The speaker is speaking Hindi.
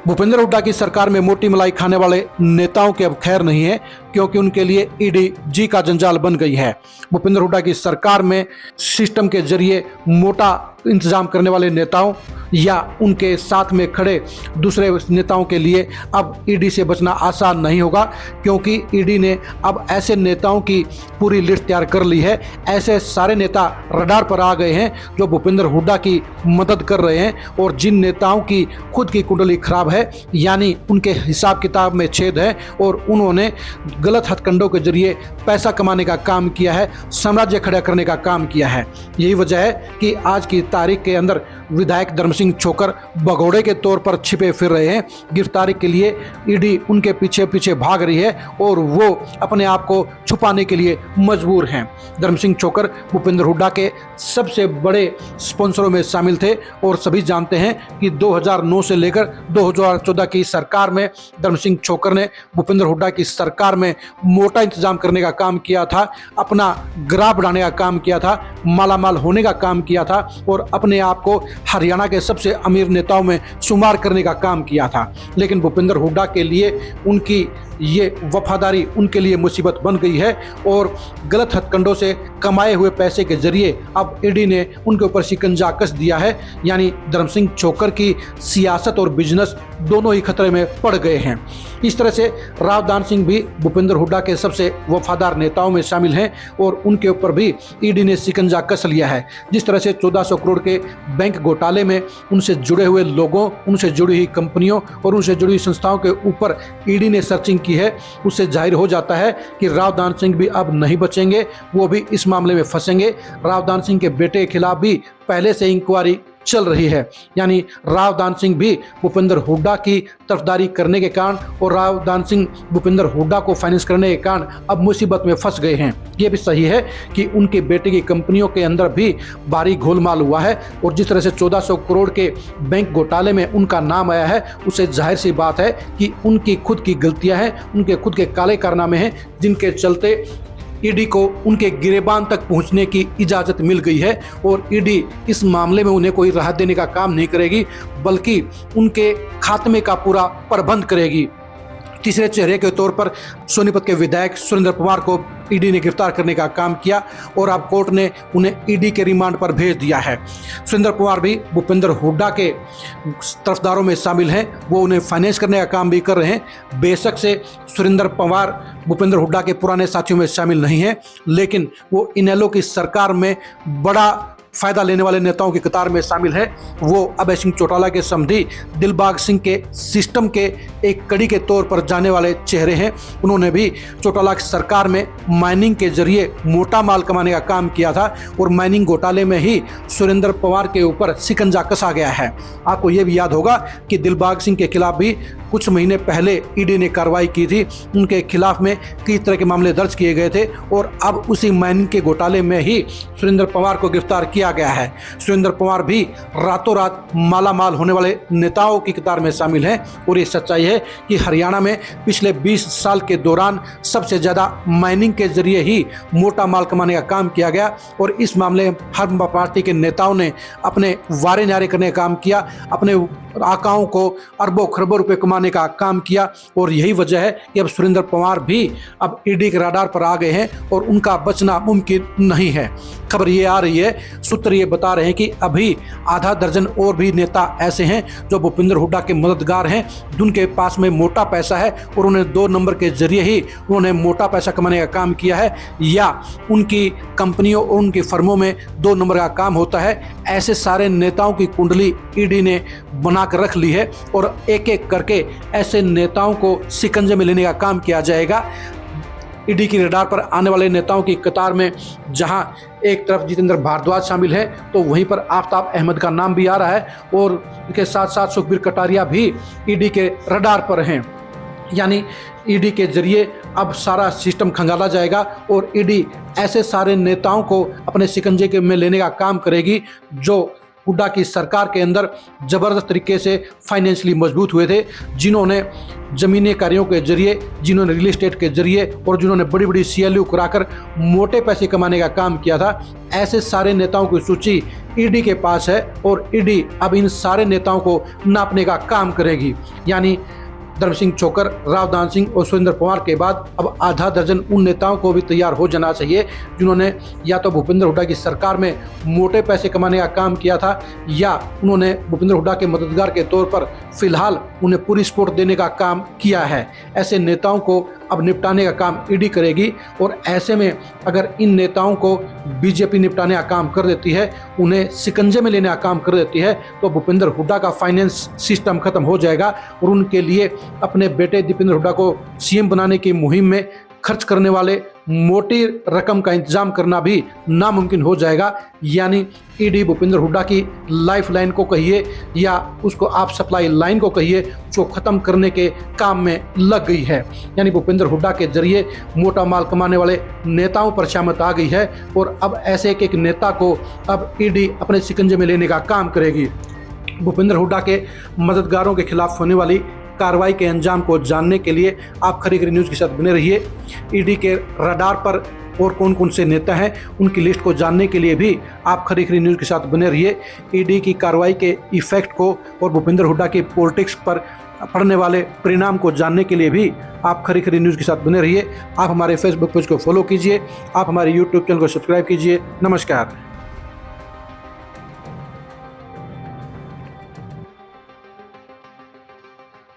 भूपेंद्र हुड्डा की सरकार में मोटी मलाई खाने वाले नेताओं की अब खैर नहीं है, क्योंकि उनके लिए ईडी जी का जंजाल बन गई है। भूपेंद्र हुड्डा की सरकार में सिस्टम के जरिए मोटा इंतजाम करने वाले नेताओं या उनके साथ में खड़े दूसरे नेताओं के लिए अब ईडी से बचना आसान नहीं होगा, क्योंकि ईडी ने अब ऐसे नेताओं की पूरी लिस्ट तैयार कर ली है। ऐसे सारे नेता रडार पर आ गए हैं जो भूपेंद्र हुड्डा की मदद कर रहे हैं और जिन नेताओं की खुद की कुंडली खराब है, यानी उनके हिसाब किताब में छेद है और उन्होंने गलत हथकंडों के जरिए पैसा कमाने का काम किया है, साम्राज्य खड़ा करने का काम किया है। यही वजह है कि आज की तारीख के अंदर विधायक धर्म सिंह छोकर भगोड़े के तौर पर छिपे फिर रहे हैं। गिरफ्तारी के लिए ईडी उनके पीछे पीछे भाग रही है और वो अपने आप को छुपाने के लिए मजबूर हैं। धर्म सिंह छोकर भूपेंद्र हुड्डा के सबसे बड़े स्पॉन्सरों में शामिल थे और सभी जानते हैं कि 2009 से लेकर 2014 की सरकार में धर्म सिंह छोकर ने भूपेंद्र हुड्डा की सरकार में मोटा इंतजाम करने का काम किया था, अपना ग्राफ बढ़ाने का काम किया था, मालामाल होने का काम किया था और अपने आप को हरियाणा के सबसे अमीर नेताओं में शुमार करने का काम किया था। लेकिन भूपेंद्र हुड्डा के लिए उनकी ये वफादारी उनके लिए मुसीबत बन गई है और गलत हथकंडों से कमाए हुए पैसे के जरिए अब ईडी ने उनके ऊपर शिकंजा कस दिया है। यानी धर्म सिंह छोकर की सियासत और बिजनेस दोनों ही खतरे में पड़ गए हैं। इस तरह से रावदान सिंह भी भूपेंद्र हुड्डा के सबसे वफादार नेताओं में शामिल हैं और उनके ऊपर भी ईडी ने शिकंजा कस लिया है। जिस तरह से 1400 करोड़ के बैंक घोटाले में उनसे जुड़े हुए लोगों, उनसे जुड़ी हुई कंपनियों और उनसे जुड़ी हुई संस्थाओं के ऊपर ईडी ने सर्चिंग की है, उससे जाहिर हो जाता है कि रावदान सिंह भी अब नहीं बचेंगे, वो भी इस मामले में फंसेंगे। रावदान सिंह के बेटे के खिलाफ भी पहले से इंक्वायरी चल रही है। यानी रावदान सिंह भी भूपेंद्र हुड्डा की तरफदारी करने के कारण और रावदान सिंह भूपेंद्र हुड्डा को फाइनेंस करने के कारण अब मुसीबत में फंस गए हैं। ये भी सही है कि उनके बेटे की कंपनियों के अंदर भी भारी गोलमाल हुआ है और जिस तरह से 1400 करोड़ के बैंक घोटाले में उनका नाम आया है, उससे जाहिर सी बात है कि उनकी खुद की गलतियां हैं, उनके खुद के काले कारनामे हैं, जिनके चलते ईडी को उनके गिरेबान तक पहुंचने की इजाज़त मिल गई है और ईडी इस मामले में उन्हें कोई राहत देने का काम नहीं करेगी, बल्कि उनके खात्मे का पूरा प्रबंध करेगी। तीसरे चेहरे के तौर पर सोनीपत के विधायक सुरेंद्र पवार को ईडी ने गिरफ्तार करने का काम किया और अब कोर्ट ने उन्हें ईडी के रिमांड पर भेज दिया है। सुरेंद्र पवार भी भूपेंद्र हुड्डा के तरफदारों में शामिल हैं, वो उन्हें फाइनेंस करने का काम भी कर रहे हैं। बेशक से सुरेंद्र पवार भूपेंद्र हुड्डा के पुराने साथियों में शामिल नहीं हैं, लेकिन वो इनेलो की सरकार में बड़ा फायदा लेने वाले नेताओं की कतार में शामिल है। वो अभय सिंह चौटाला के समधी दिलबाग सिंह के सिस्टम के एक कड़ी के तौर पर जाने वाले चेहरे हैं। उन्होंने भी चौटाला की सरकार में माइनिंग के जरिए मोटा माल कमाने का काम किया था और माइनिंग घोटाले में ही सुरेंद्र पवार के ऊपर शिकंजा कसा गया है। आपको ये भी याद होगा कि दिलबाग सिंह के खिलाफ भी कुछ महीने पहले ईडी ने कार्रवाई की थी, उनके खिलाफ में कई तरह के मामले दर्ज किए गए थे और अब उसी माइनिंग के घोटाले में ही सुरेंद्र पवार को गिरफ्तार किया गया है। सुरेंद्र पवार भी रातों रात मालामाल होने वाले नेताओं की कतार में शामिल हैं और ये सच्चाई है कि हरियाणा में पिछले 20 साल के दौरान सबसे ज़्यादा माइनिंग के जरिए ही मोटा माल कमाने का काम किया गया और इस मामले में हर पार्टी के नेताओं ने अपने वारे न्यारे करने का काम किया, अपने आकाओं को अरबों खरबों रुपए कमाने का काम किया और यही वजह है कि अब सुरेंद्र पवार भी अब ईडी के राडार पर आ गए हैं और उनका बचना मुमकिन नहीं है। खबर ये आ रही है, सूत्र ये बता रहे हैं कि अभी आधा दर्जन और भी नेता ऐसे हैं जो भूपेंद्र हुड्डा के मददगार हैं, जिनके पास में मोटा पैसा है और उन्हें 2 नंबर के जरिए ही उन्होंने मोटा पैसा कमाने का काम किया है या उनकी कंपनियों और उनकी फर्मों में 2 नंबर का काम होता है। ऐसे सारे नेताओं की कुंडली ईडी ने बना कर रख ली है और एक एक करके ऐसे नेताओं को शिकंजे में लेने का काम किया जाएगा। ईडी की रडार पर आने वाले नेताओं की कतार में जहां एक तरफ जितेंद्र भारद्वाज शामिल है, तो वहीं पर आफ्ताब अहमद का नाम भी आ रहा है और इसके साथ साथ सुखबीर कटारिया भी ईडी के रडार पर हैं। यानी ईडी के जरिए अब सारा सिस्टम खंगाला जाएगा और ईडी ऐसे सारे नेताओं को अपने शिकंजे में लेने का काम करेगी जो हुड्डा की सरकार के अंदर ज़बरदस्त तरीके से फाइनेंशियली मजबूत हुए थे, जिन्होंने ज़मीनी कार्यों के जरिए, जिन्होंने रियल एस्टेट के जरिए और जिन्होंने बड़ी बड़ी CLU कराकर मोटे पैसे कमाने का काम किया था। ऐसे सारे नेताओं की सूची ईडी के पास है और ईडी अब इन सारे नेताओं को नापने का काम करेगी। यानी धर्म सिंह छोकर, रावदान सिंह और सुरेंद्र पवार के बाद अब आधा दर्जन उन नेताओं को भी तैयार हो जाना चाहिए जिन्होंने या तो भूपेंद्र हुड्डा की सरकार में मोटे पैसे कमाने का काम किया था या उन्होंने भूपेंद्र हुड्डा के मददगार के तौर पर फिलहाल उन्हें पूरी सपोर्ट देने का काम किया है। ऐसे नेताओं को अब निपटाने का काम ईडी करेगी और ऐसे में अगर इन नेताओं को बीजेपी निपटाने का काम कर देती है, उन्हें शिकंजे में लेने का काम कर देती है, तो भूपेंद्र हुड्डा का फाइनेंस सिस्टम खत्म हो जाएगा और उनके लिए अपने बेटे दीपेंद्र हुड्डा को सीएम बनाने की मुहिम में खर्च करने वाले मोटी रकम का इंतजाम करना भी नामुमकिन हो जाएगा। यानी ईडी भूपेंद्र हुड्डा की लाइफ लाइन को कहिए या उसको आप सप्लाई लाइन को कहिए, जो खत्म करने के काम में लग गई है। यानी भूपेंद्र हुड्डा के जरिए मोटा माल कमाने वाले नेताओं पर शामत आ गई है और अब ऐसे एक नेता को अब ईडी अपने शिकंजे में लेने का काम करेगी। भूपेंद्र हुड्डा के मददगारों के खिलाफ होने वाली कार्रवाई के अंजाम को जानने के लिए आप खरी खरी न्यूज़ के साथ बने रहिए। ईडी के रडार पर और कौन कौन से नेता हैं उनकी लिस्ट को जानने के लिए भी आप खरी खरी न्यूज़ के साथ बने रहिए। ईडी की कार्रवाई के इफेक्ट को और भूपेंद्र हुड्डा की पॉलिटिक्स पर पड़ने वाले परिणाम को जानने के लिए भी आप खरी खरी न्यूज़ के साथ बने रहिए। आप हमारे फेसबुक पेज को फॉलो कीजिए, आप हमारे यूट्यूब चैनल को सब्सक्राइब कीजिए। नमस्कार।